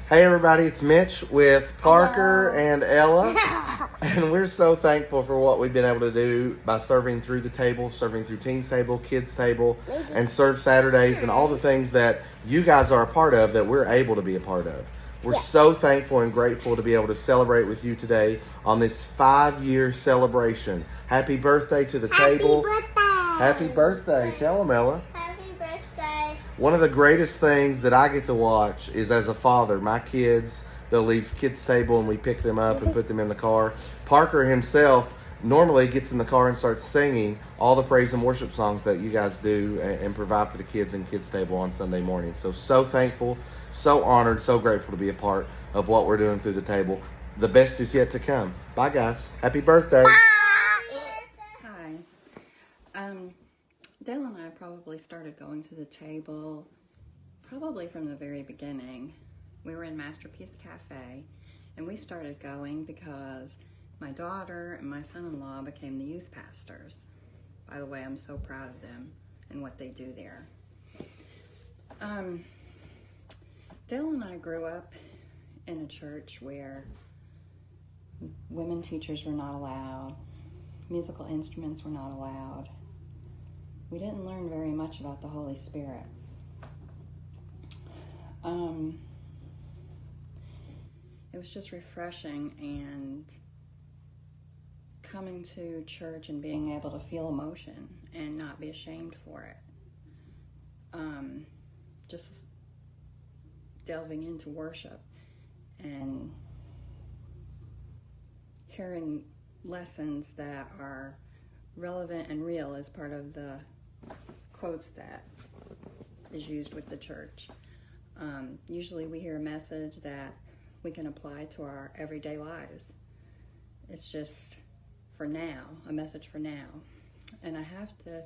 Hey everybody, it's Mitch with Parker and Ella, and we're so thankful for what we've been able to do by serving through the table, serving through Teens Table, Kids Table, and Serve Saturdays, and all the things that you guys are a part of that we're able to be a part of. We're so thankful and grateful to be able to celebrate with you today on this 5-year celebration. Happy birthday to the table. Happy birthday. Tell them, Ella. One of the greatest things that I get to watch is, as a father, my kids, they'll leave Kids Table and we pick them up and put them in the car. Parker himself normally gets in the car and starts singing all the praise and worship songs that you guys do and provide for the kids in Kids Table on Sunday morning. So thankful, so honored, so grateful to be a part of what we're doing through the table. The best is yet to come. Bye, guys. Happy birthday. Hi. Dale and I probably started going to the table probably from the very beginning. We were in Masterpiece Cafe, and we started going because my daughter and my son-in-law became the youth pastors. By the way, I'm so proud of them and what they do there. Dale and I grew up in a church where women teachers were not allowed, musical instruments were not allowed. We didn't learn very much about the Holy Spirit. It was just refreshing, and coming to church and being able to feel emotion and not be ashamed for it. Just delving into worship and hearing lessons that are relevant and real as part of the quotes that is used with the church. Usually we hear a message that we can apply to our everyday lives. It's just for now, a message for now. And I have to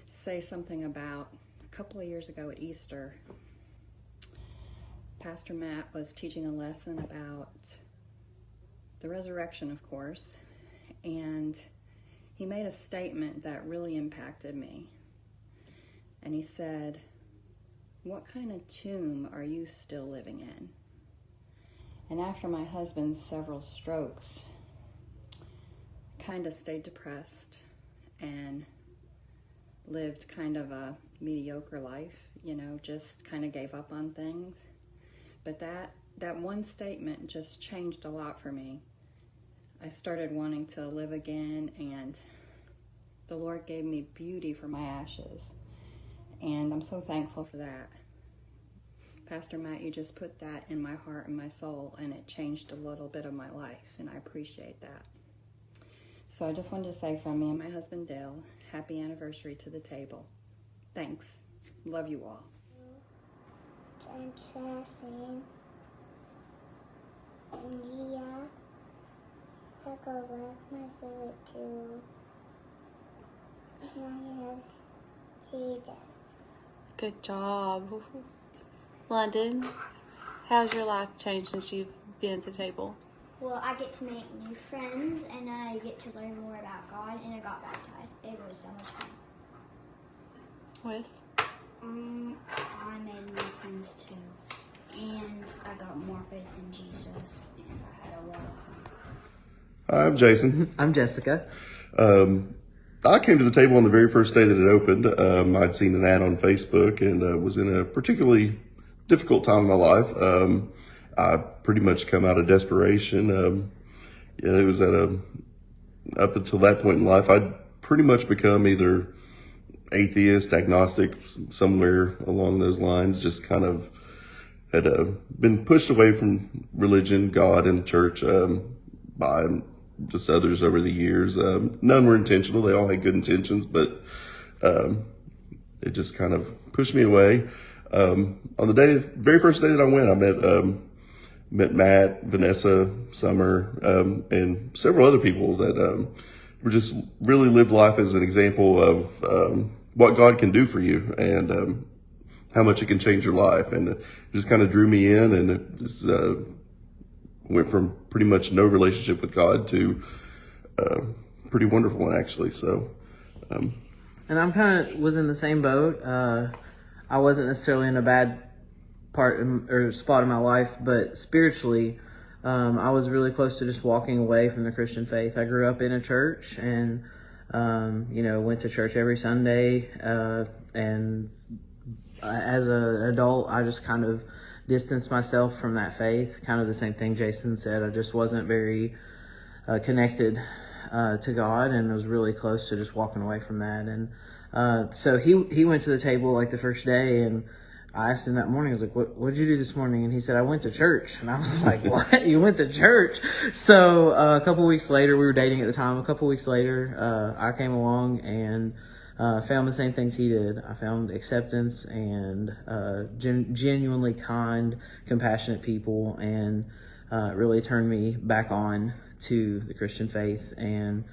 say something about a couple of years ago at Easter, Pastor Matt was teaching a lesson about the resurrection, of course, and he made a statement that really impacted me. And he said, "What kind of tomb are you still living in?" And after my husband's several strokes, I kind of stayed depressed and lived kind of a mediocre life, just kind of gave up on things. But that one statement just changed a lot for me. I started wanting to live again, and the Lord gave me beauty for my ashes. And I'm so thankful for that. Pastor Matt, you just put that in my heart and my soul, and it changed a little bit of my life, and I appreciate that. So I just wanted to say from me and my husband Dale, happy anniversary to the table. Thanks. Love you all. India, Taco Black, my favorite too. And I have Jesus. Good job. London, how's your life changed since you've been at the table? Well, I get to make new friends, and I get to learn more about God, and I got baptized. It was so much fun. Wes? I made new friends too, and I got more faith in Jesus, and I had a lot of fun. Hi, I'm Jason. I'm Jessica. I came to the table on the very first day that it opened. I'd seen an ad on Facebook and was in a particularly difficult time in my life. I pretty much come out of desperation. It was up until that point in life, I'd pretty much become either atheist, agnostic, somewhere along those lines. Just kind of had been pushed away from religion, God, and church by just others over the years. None were intentional. They all had good intentions, but it just kind of pushed me away. On the very first day that I went, I met Matt, Vanessa, Summer, and several other people that were just really lived life as an example of what God can do for you and how much it can change your life. And it just kind of drew me in, and it just went from pretty much no relationship with God to pretty wonderful one, actually. So, and I'm was in the same boat. I wasn't necessarily in a bad or spot in my life, but spiritually, I was really close to just walking away from the Christian faith. I grew up in a church and, went to church every Sunday. And as an adult, I just kind of distanced myself from that faith. Kind of the same thing Jason said. I just wasn't very connected to God, and was really close to just walking away from that. And so he went to the table like the first day, and I asked him that morning, I was like, what did you do this morning? And he said, I went to church. And I was like, what? You went to church? So a couple weeks later, we were dating at the time. A couple weeks later, I came along and found the same things he did. I found acceptance and genuinely kind, compassionate people, and it really turned me back on to the Christian faith. And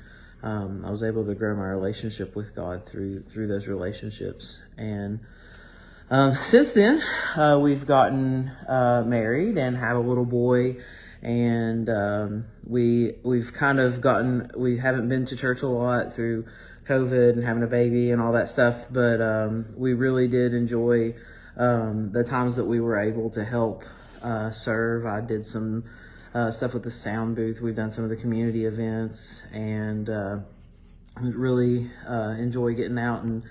I was able to grow my relationship with God through those relationships. And since then, we've gotten married and have a little boy, and we haven't been to church a lot through COVID and having a baby and all that stuff, but we really did enjoy the times that we were able to help serve. I did some stuff with the sound booth. We've done some of the community events, and really enjoy getting out and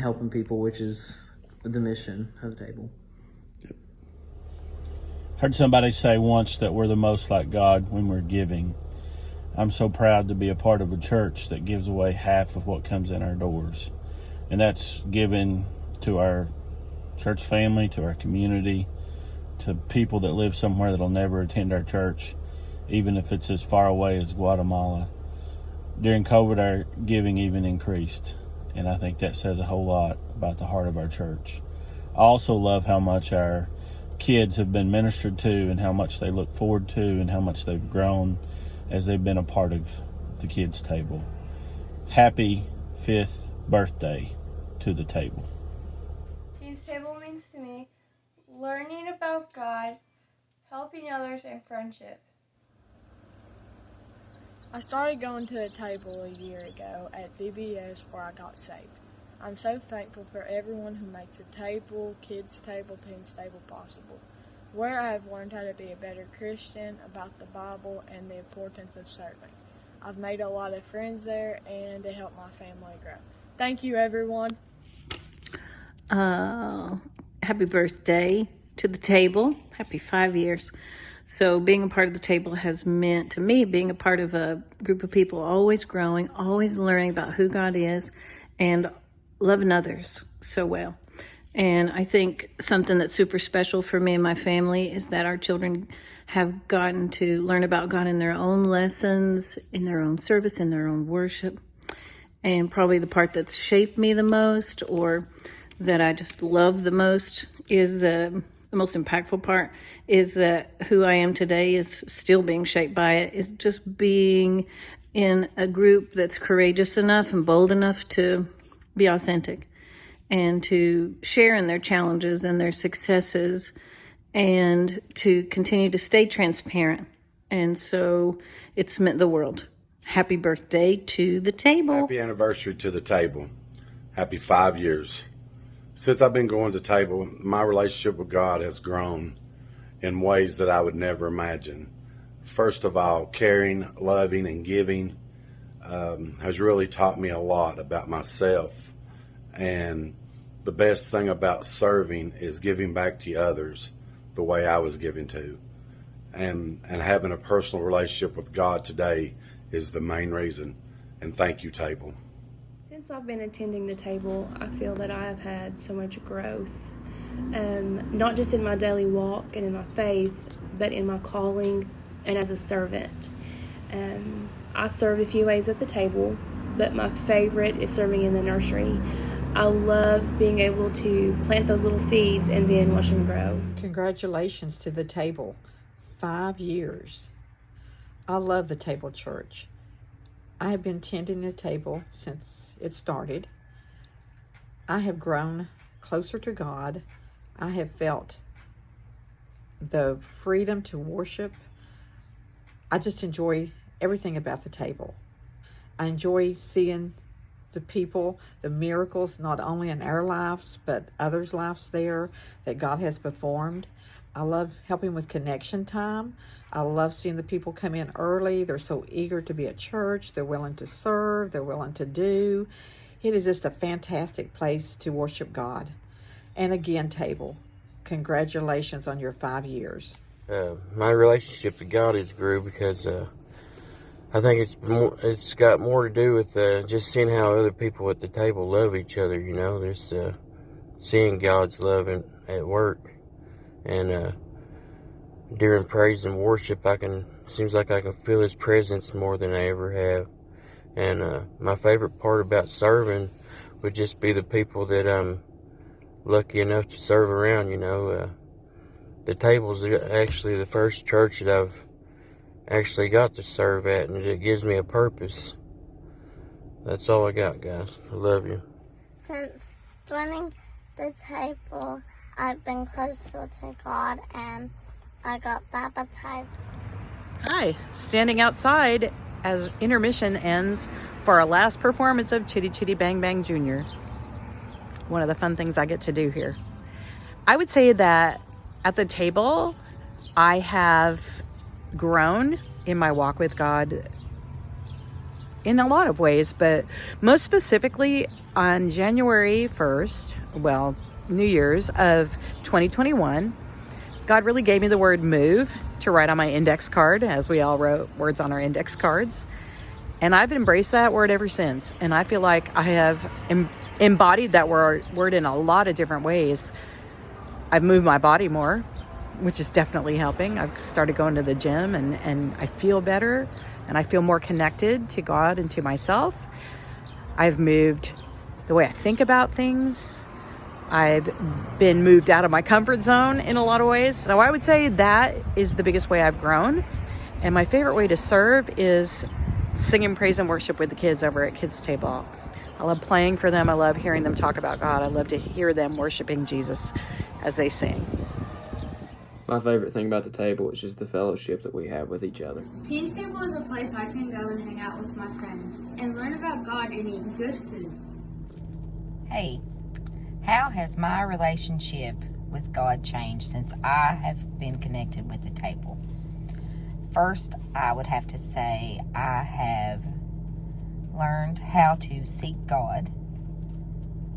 helping people, which is the mission of the table. Heard somebody say once that we're the most like God when we're giving. I'm so proud to be a part of a church that gives away half of what comes in our doors. And that's given to our church family, to our community, to people that live somewhere that'll never attend our church, even if it's as far away as Guatemala. During COVID, our giving even increased. And I think that says a whole lot about the heart of our church. I also love how much our kids have been ministered to, and how much they look forward to, and how much they've grown as they've been a part of the kids' table. Happy 5th birthday to the table. Kids' table means to me learning about God, helping others, and friendship. I started going to a table a year ago at VBS where I got saved. I'm so thankful for everyone who makes a table, kids' table, teens' table possible, where I have learned how to be a better Christian, about the Bible, and the importance of serving. I've made a lot of friends there, and it helped my family grow. Thank you, everyone. Happy birthday to the table. Happy 5 years. So being a part of the table has meant to me being a part of a group of people always growing, always learning about who God is, and loving others so well. And I think something that's super special for me and my family is that our children have gotten to learn about God in their own lessons, in their own service, in their own worship. And probably the part that's shaped me the most, or that I just love the most, is the most impactful part, is that who I am today is still being shaped by it, is just being in a group that's courageous enough and bold enough to be authentic and to share in their challenges and their successes, and to continue to stay transparent. And so it's meant the world. Happy birthday to the table. Happy anniversary to the table. Happy 5 years. Since I've been going to table, my relationship with God has grown in ways that I would never imagine. First of all, caring, loving, and giving has really taught me a lot about myself. And the best thing about serving is giving back to others the way I was given to. And having a personal relationship with God today is the main reason. And thank you, table. Since I've been attending the table, I feel that I have had so much growth, not just in my daily walk and in my faith, but in my calling and as a servant. I serve a few ways at the table, but my favorite is serving in the nursery. I love being able to plant those little seeds and then watch them grow. Congratulations to the table. 5 years. I love the table church. I have been tending the table since it started. I have grown closer to God. I have felt the freedom to worship. I just enjoy everything about the table. I enjoy seeing the people, the miracles, not only in our lives, but others' lives there that God has performed. I love helping with connection time. I love seeing the people come in early. They're so eager to be at church. They're willing to serve. They're willing to do. It is just a fantastic place to worship God. And again, Table, congratulations on your 5 years. My relationship to God has grew because I think it's got more to do with just seeing how other people at the table love each other. You know, there's seeing God's love at work, and during praise and worship, seems like I can feel His presence more than I ever have. And my favorite part about serving would just be the people that I'm lucky enough to serve around. You know, the table's actually the first church that I've actually got to serve at, and it gives me a purpose. That's all I got, guys. I love you. Since joining the table, I've been closer to God, and I got baptized. Hi, standing outside as intermission ends for our last performance of Chitty Chitty Bang Bang Jr. One of the fun things I get to do here. I would say that at the table, I have grown in my walk with God in a lot of ways, but most specifically on January 1st, well, New Year's of 2021, God really gave me the word move to write on my index card, as we all wrote words on our index cards. And I've embraced that word ever since. And I feel like I have embodied that word in a lot of different ways. I've moved my body more, which is definitely helping. I've started going to the gym, and I feel better, and I feel more connected to God and to myself. I've moved the way I think about things. I've been moved out of my comfort zone in a lot of ways. So I would say that is the biggest way I've grown. And my favorite way to serve is singing praise and worship with the kids over at Kids Table. I love playing for them. I love hearing them talk about God. I love to hear them worshiping Jesus as they sing. My favorite thing about the table is just the fellowship that we have with each other. Teens Table is a place I can go and hang out with my friends and learn about God and eat good food. Hey, how has my relationship with God changed since I have been connected with the table? First, I would have to say I have learned how to seek God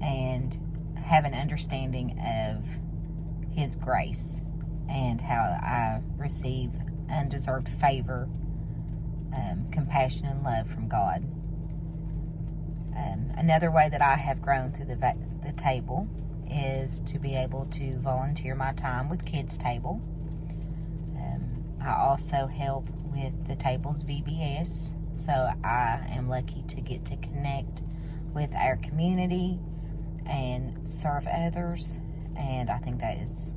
and have an understanding of His grace and how I receive undeserved favor, compassion, and love from God. Another way that I have grown through the table is to be able to volunteer my time with Kids Table. I also help with the table's VBS, so I am lucky to get to connect with our community and serve others, and I think that has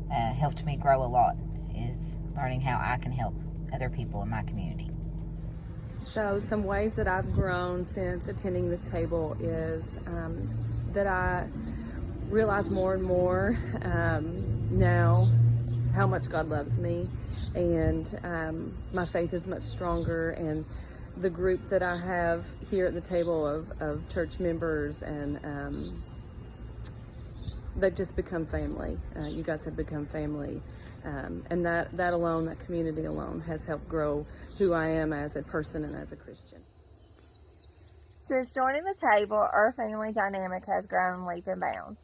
helped me grow a lot, is learning how I can help other people in my community. So some ways that I've grown since attending the table is that I realize more and more now how much God loves me, and my faith is much stronger, and the group that I have here at the table of church members, and they've just become family. You guys have become family, and that alone, that community alone, has helped grow who I am as a person and as a Christian. Since joining the table, our family dynamic has grown leap and bounds.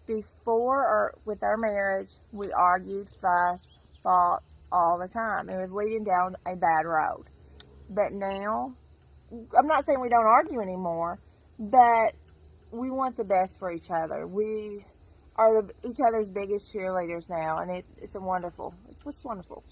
Before or with our marriage, we argued, fussed, fought all the time. It was leading down a bad road. But now, I'm not saying we don't argue anymore, but we want the best for each other. We are each other's biggest cheerleaders now, and it's wonderful. It's wonderful.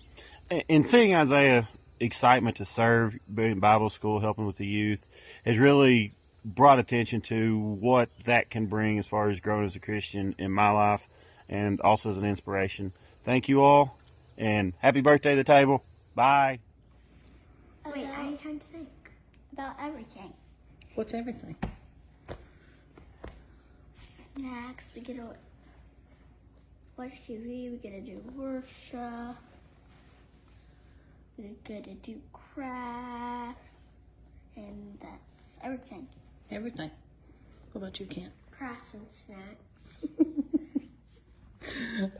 And seeing Isaiah's excitement to serve, being in Bible school, helping with the youth, has really brought attention to what that can bring as far as growing as a Christian in my life, and also as an inspiration. Thank you all, and happy birthday to the table. Bye. Wait, I need time to think about everything. What's everything? Snacks, we get to watch TV, we get to do worship, we get to do crafts, And that's everything. Everything. What about you, Kent? Crafts and snacks.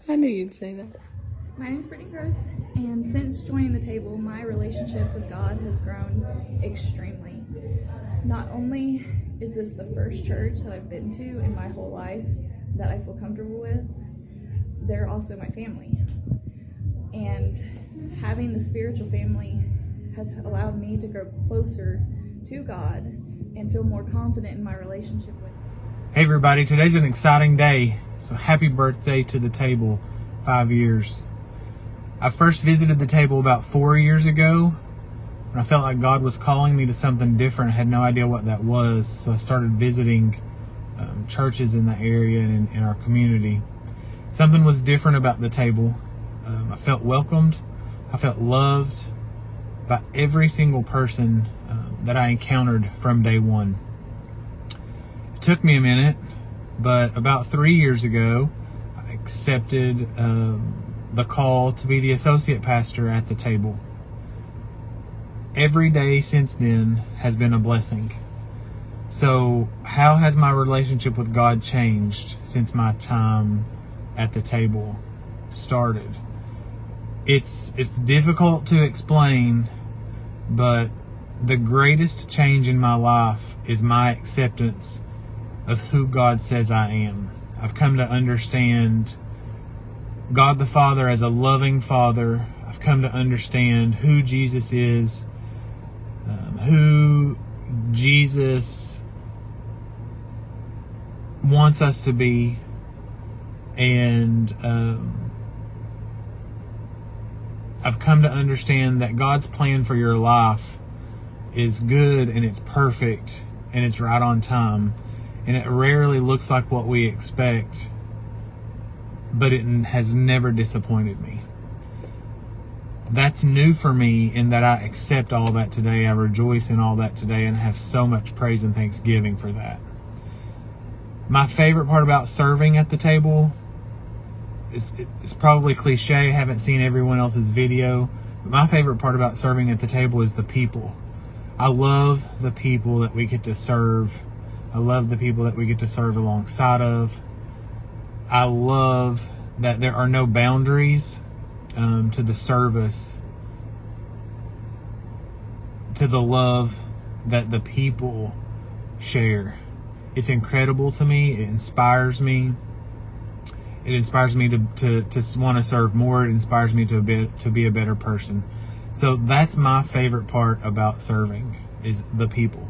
I knew you'd say that. My name is Brittany Gross, and since joining the table, my relationship with God has grown extremely. Not only is this the first church that I've been to in my whole life that I feel comfortable with, they're also my family. And having the spiritual family has allowed me to grow closer to God and feel more confident in my relationship with Him. Hey everybody, today's an exciting day, so happy birthday to the table, 5 years. I first visited the table about 4 years ago, and I felt like God was calling me to something different. I had no idea what that was, so I started visiting churches in the area and in our community. Something was different about the table. I felt welcomed, I felt loved by every single person that I encountered from day one. It took me a minute, but about 3 years ago, I accepted the call to be the associate pastor at the table. Every day since then has been a blessing. So how has my relationship with God changed since my time at the table started? It's difficult to explain, but the greatest change in my life is my acceptance of who God says I am. I've come to understand God the Father as a loving Father. I've come to understand who Jesus is, who Jesus wants us to be, and I've come to understand that God's plan for your life is good and it's perfect and it's right on time, and it rarely looks like what we expect, but it has never disappointed me. That's new for me in that I accept all that today. I rejoice in all that today and have so much praise and thanksgiving for that. My favorite part about serving at the table, it's probably cliche, I haven't seen everyone else's video, but my favorite part about serving at the table is the people. I love the people that we get to serve. I love the people that we get to serve alongside of. I love that there are no boundaries to the service, to the love that the people share. It's incredible to me. It inspires me. It inspires me to want to serve more. It inspires me to be a better person. So that's my favorite part about serving, is the people.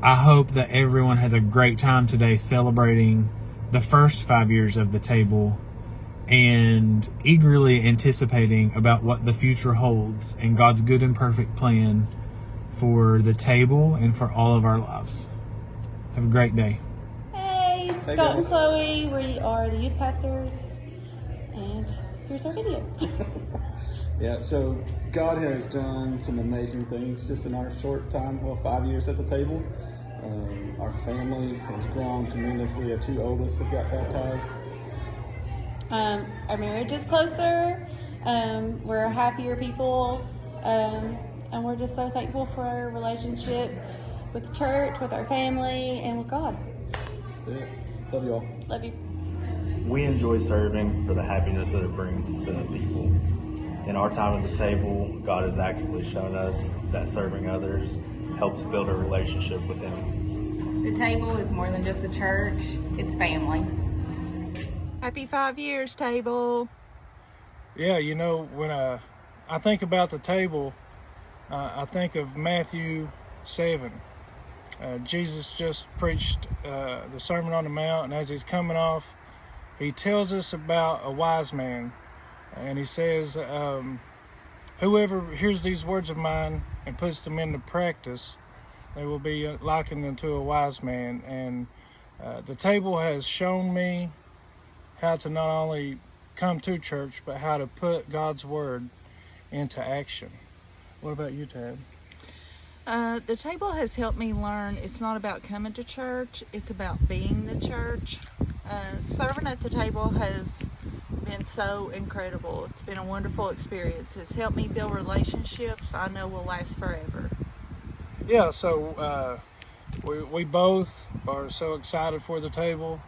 I hope that everyone has a great time today celebrating the first 5 years of the table and eagerly anticipating about what the future holds and God's good and perfect plan for the table and for all of our lives. Have a great day. Hey, Scott and Chloe, we are the youth pastors, and here's our video. Yeah, so God has done some amazing things just in our short time, 5 years at the table. Our family has grown tremendously. Our two oldest have got baptized. Our marriage is closer. We're happier people, and we're just so thankful for our relationship with the church, with our family, and with God. That's it. Love you all. Love you. We enjoy serving for the happiness that it brings to people. In our time at the table, God has actively shown us that serving others helps build a relationship with Him. The table is more than just a church, it's family. Happy 5 years, table. Yeah, you know, when I think about the table, I think of Matthew 7. Jesus just preached the Sermon on the Mount, and as he's coming off, he tells us about a wise man. And he says, whoever hears these words of mine and puts them into practice, they will be likened unto a wise man. And the table has shown me how to not only come to church, but how to put God's word into action. What about you, Tad? The table has helped me learn it's not about coming to church, it's about being the church. Serving at the table has been so incredible. It's been a wonderful experience. It's helped me build relationships I know will last forever. yeah, so we both are so excited for the table.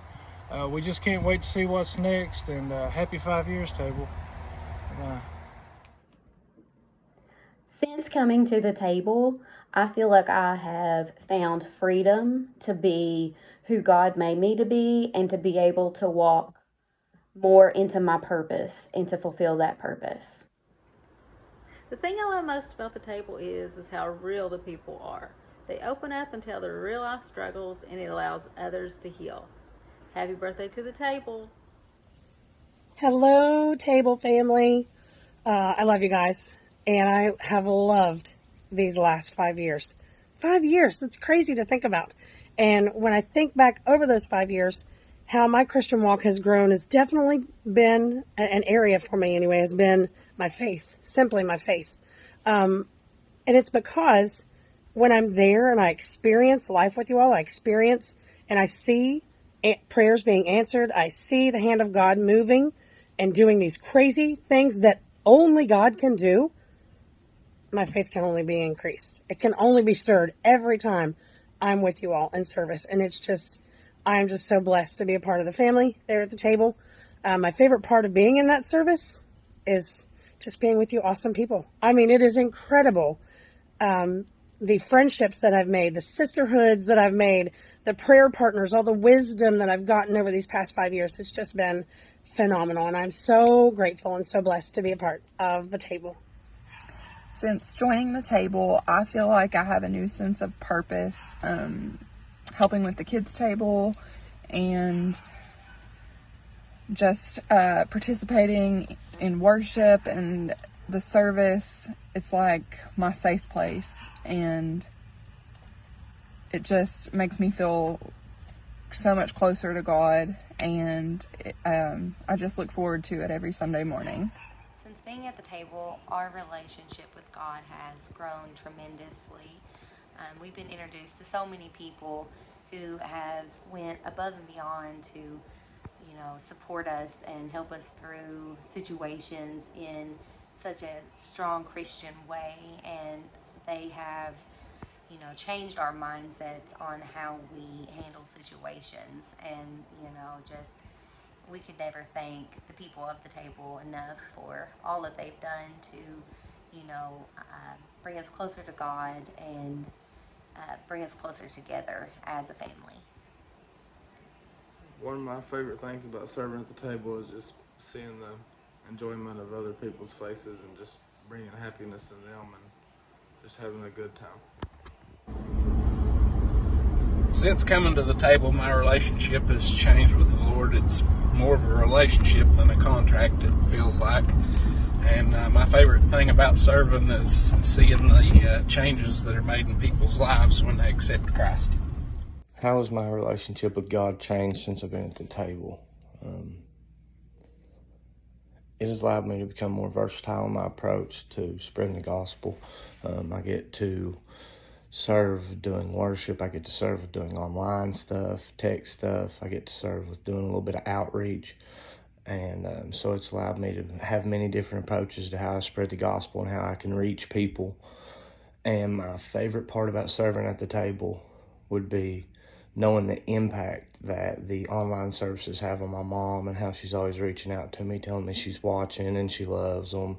We just can't wait to see what's next, and happy 5 years, table. Since coming to the table, I feel like I have found freedom to be who God made me to be and to be able to walk more into my purpose and to fulfill that purpose. The thing I love most about the table is how real the people are. They open up and tell their real life struggles, and it allows others to heal. Happy birthday to the table. Hello, table family. I love you guys, and I have loved these last 5 years. 5 years, that's crazy to think about. And when I think back over those 5 years, how my Christian walk has grown has definitely been, an area for me anyway, has been my faith, simply my faith. And it's because when I'm there and I experience life with you all, I experience and I see prayers being answered, I see the hand of God moving and doing these crazy things that only God can do, my faith can only be increased. It can only be stirred every time I'm with you all in service. And it's just, I'm just so blessed to be a part of the family there at the table. My favorite part of being in that service is just being with you awesome people. I mean, it is incredible. The friendships that I've made, the sisterhoods that I've made, the prayer partners, all the wisdom that I've gotten over these past 5 years. It's just been phenomenal. And I'm so grateful and so blessed to be a part of the table. Since joining the table, I feel like I have a new sense of purpose, helping with the kids' table and just participating in worship and the service. It's like my safe place, and it just makes me feel so much closer to God, and I just look forward to it every Sunday morning. Since being at the table, our relationship with God has grown tremendously. We've been introduced to so many people who have went above and beyond to, support us and help us through situations in such a strong Christian way, and they have, changed our mindsets on how we handle situations, and, just we could never thank the people of the table enough for all that they've done to, bring us closer to God and bring us closer together as a family. One of my favorite things about serving at the table is just seeing the enjoyment of other people's faces and just bringing happiness to them and just having a good time. Since coming to the table, my relationship has changed with the Lord. It's more of a relationship than a contract, it feels like. And my favorite thing about serving is seeing the changes that are made in people's lives when they accept Christ. How has my relationship with God changed since I've been at the table? It has allowed me to become more versatile in my approach to spreading the gospel. I get to serve doing worship. I get to serve with doing online stuff, tech stuff. I get to serve with doing a little bit of outreach. And so it's allowed me to have many different approaches to how I spread the gospel and how I can reach people. And my favorite part about serving at the table would be knowing the impact that the online services have on my mom and how she's always reaching out to me, telling me she's watching and she loves them.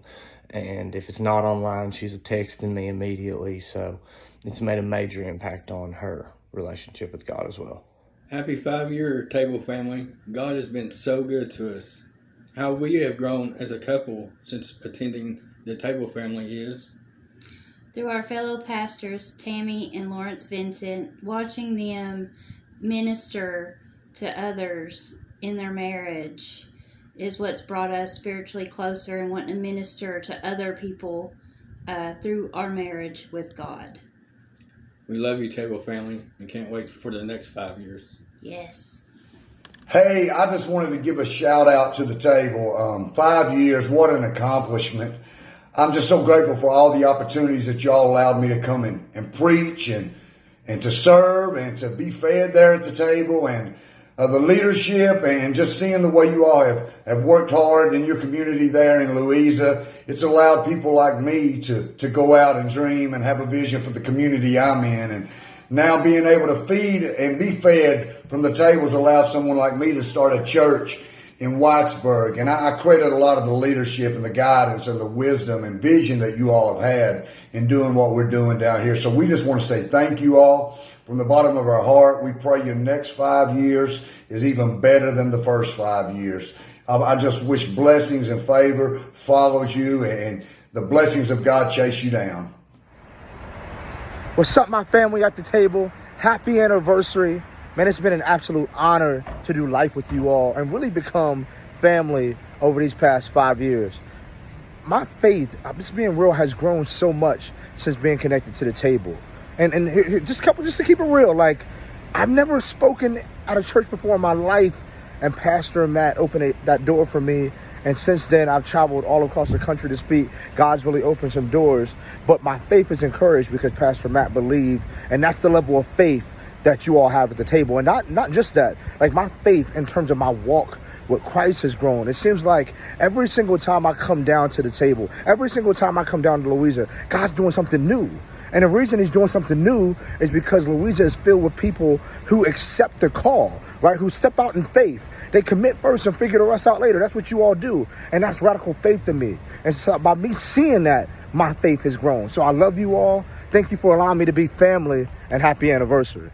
And if it's not online, she's texting me immediately. So it's made a major impact on her relationship with God as well. Happy 5-year table family. God has been so good to us. How we have grown as a couple since attending the table family is through our fellow pastors, Tammy and Lawrence Vincent, watching them minister to others in their marriage is what's brought us spiritually closer and wanting to minister to other people through our marriage with God. We love you, table family, and can't wait for the next 5 years. Yes. Hey, I just wanted to give a shout out to the table. 5 years, what an accomplishment. I'm just so grateful for all the opportunities that y'all allowed me to come and preach and to serve and to be fed there at the table. And the leadership and just seeing the way you all have worked hard in your community there in Louisa. It's allowed people like me to go out and dream and have a vision for the community I'm in. And now being able to feed and be fed from the tables allowed someone like me to start a church in Whitesburg. And I credit a lot of the leadership and the guidance and the wisdom and vision that you all have had in doing what we're doing down here. So we just want to say thank you all from the bottom of our heart. We pray your next 5 years is even better than the first 5 years. I just wish blessings and favor follows you and the blessings of God chase you down. What's up, my family at the table? Happy anniversary. Man, it's been an absolute honor to do life with you all and really become family over these past 5 years. My faith, I'm just being real, has grown so much since being connected to the table. And just to keep it real, like, I've never spoken at a church before in my life, and Pastor Matt opened that door for me. And since then, I've traveled all across the country to speak. God's really opened some doors, but my faith is encouraged because Pastor Matt believed, and that's the level of faith that you all have at the table. And not just that, like, my faith in terms of my walk with Christ has grown. It seems like every single time I come down to the table, every single time I come down to Louisa, God's doing something new. And the reason he's doing something new is because Louisa is filled with people who accept the call, right? Who step out in faith. They commit first and figure the rest out later. That's what you all do. And that's radical faith to me. And so by me seeing that, my faith has grown. So I love you all. Thank you for allowing me to be family, and happy anniversary.